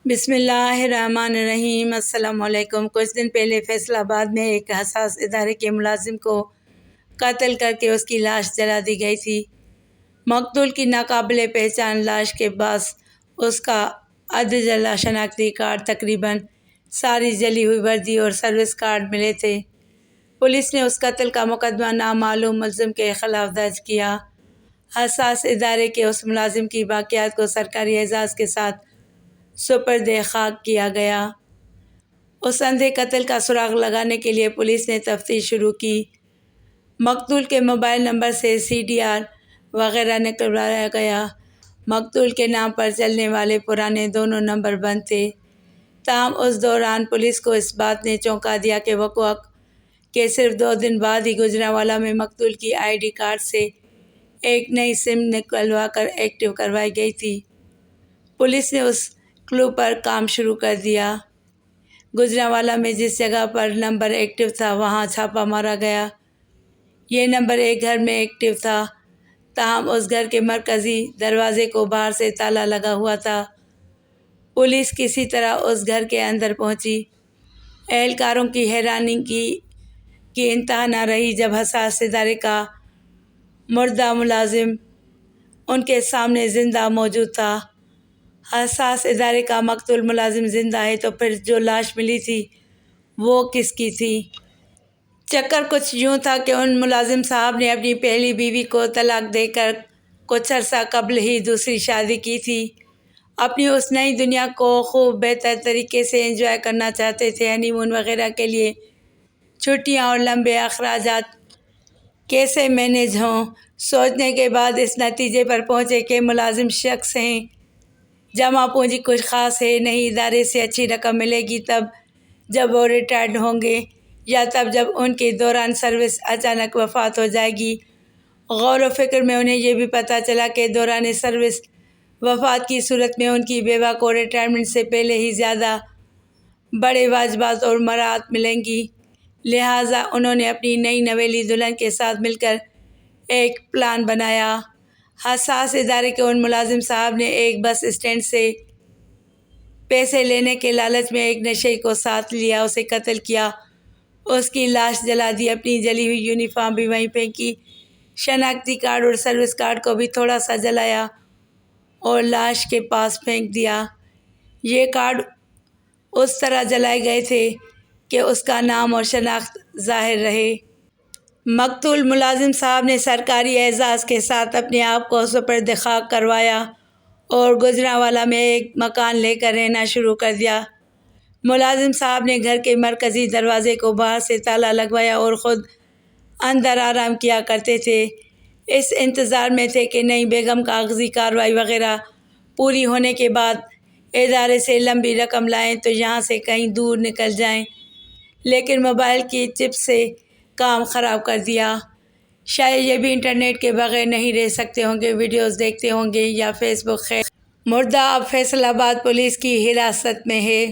بسم اللہ الرحمن الرحیم۔ السلام علیکم۔ کچھ دن پہلے فیصل آباد میں ایک حساس ادارے کے ملازم کو قتل کر کے اس کی لاش جلا دی گئی تھی۔ مقتول کی ناقابل پہچان لاش کے پاس اس کا ادھجلا شناختی کارڈ، تقریباً ساری جلی ہوئی وردی اور سروس کارڈ ملے تھے۔ پولیس نے اس قتل کا مقدمہ نامعلوم ملزم کے خلاف درج کیا۔ حساس ادارے کے اس ملازم کی باقیات کو سرکاری اعزاز کے ساتھ سپرد خاک کیا گیا۔ اس اندھے قتل کا سراغ لگانے کے لیے پولیس نے تفتیش شروع کی۔ مقتول کے موبائل نمبر سے CDR وغیرہ نکلوایا گیا۔ مقتول کے نام پر چلنے والے پرانے دونوں نمبر بند تھے، تاہم اس دوران پولیس کو اس بات نے چونکا دیا کہ وقوع کے صرف 2 دن بعد ہی گوجرانوالہ میں مقتول کی ID کارڈ سے ایک نئی SIM نکلوا کر ایکٹیو کروائی گئی تھی۔ پولیس نے اس کلو پر کام شروع کر دیا۔ گوجرانوالہ میں جس جگہ پر نمبر ایکٹیو تھا وہاں چھاپہ مارا گیا۔ یہ نمبر ایک گھر میں ایکٹیو تھا، تاہم اس گھر کے مرکزی دروازے کو باہر سے تالا لگا ہوا تھا۔ پولیس کسی طرح اس گھر کے اندر پہنچی۔ اہلکاروں کی حیرانی کی انتہا نہ رہی جب حساس ادارے کا مردہ ملازم ان کے سامنے زندہ موجود تھا۔ حساس ادارے کا مقتول ملازم زندہ ہے تو پھر جو لاش ملی تھی وہ کس کی تھی؟ چکر کچھ یوں تھا کہ ان ملازم صاحب نے اپنی پہلی بیوی کو طلاق دے کر کچھ عرصہ قبل ہی دوسری شادی کی تھی۔ اپنی اس نئی دنیا کو خوب بہتر طریقے سے انجوائے کرنا چاہتے تھے۔ ہنی مون وغیرہ کے لیے چھٹیاں اور لمبے اخراجات کیسے مینیج ہوں، سوچنے کے بعد اس نتیجے پر پہنچے کہ ملازم شخص ہیں، جمع پونجی کچھ خاص ہے نہیں، ادارے سے اچھی رقم ملے گی تب جب وہ ریٹائرڈ ہوں گے یا تب جب ان کی دوران سروس اچانک وفات ہو جائے گی۔ غور و فکر میں انہیں یہ بھی پتہ چلا کہ دوران سروس وفات کی صورت میں ان کی بیوہ کو ریٹائرمنٹ سے پہلے ہی زیادہ بڑے واجبات اور مراعات ملیں گی، لہٰذا انہوں نے اپنی نئی نویلی دلہن کے ساتھ مل کر ایک پلان بنایا۔ حساس ادارے کے ان ملازم صاحب نے ایک بس اسٹینڈ سے پیسے لینے کے لالچ میں ایک نشئی کو ساتھ لیا، اسے قتل کیا، اس کی لاش جلا دی، اپنی جلی ہوئی یونیفارم بھی وہیں پھینکی، شناختی کارڈ اور سروس کارڈ کو بھی تھوڑا سا جلایا اور لاش کے پاس پھینک دیا۔ یہ کارڈ اس طرح جلائے گئے تھے کہ اس کا نام اور شناخت ظاہر رہے۔ مقتول ملازم صاحب نے سرکاری اعزاز کے ساتھ اپنے آپ کو سپرد خاک کروایا اور گوجرانوالہ میں ایک مکان لے کر رہنا شروع کر دیا۔ ملازم صاحب نے گھر کے مرکزی دروازے کو باہر سے تالا لگوایا اور خود اندر آرام کیا کرتے تھے۔ اس انتظار میں تھے کہ نئی بیگم کاغذی کارروائی وغیرہ پوری ہونے کے بعد ادارے سے لمبی رقم لائیں تو یہاں سے کہیں دور نکل جائیں، لیکن موبائل کی چپ سے کام خراب کر دیا۔ شاید یہ بھی انٹرنیٹ کے بغیر نہیں رہ سکتے ہوں گے، ویڈیوز دیکھتے ہوں گے یا فیس بک۔ خیر، مردہ اب فیصل آباد پولیس کی حراست میں ہے۔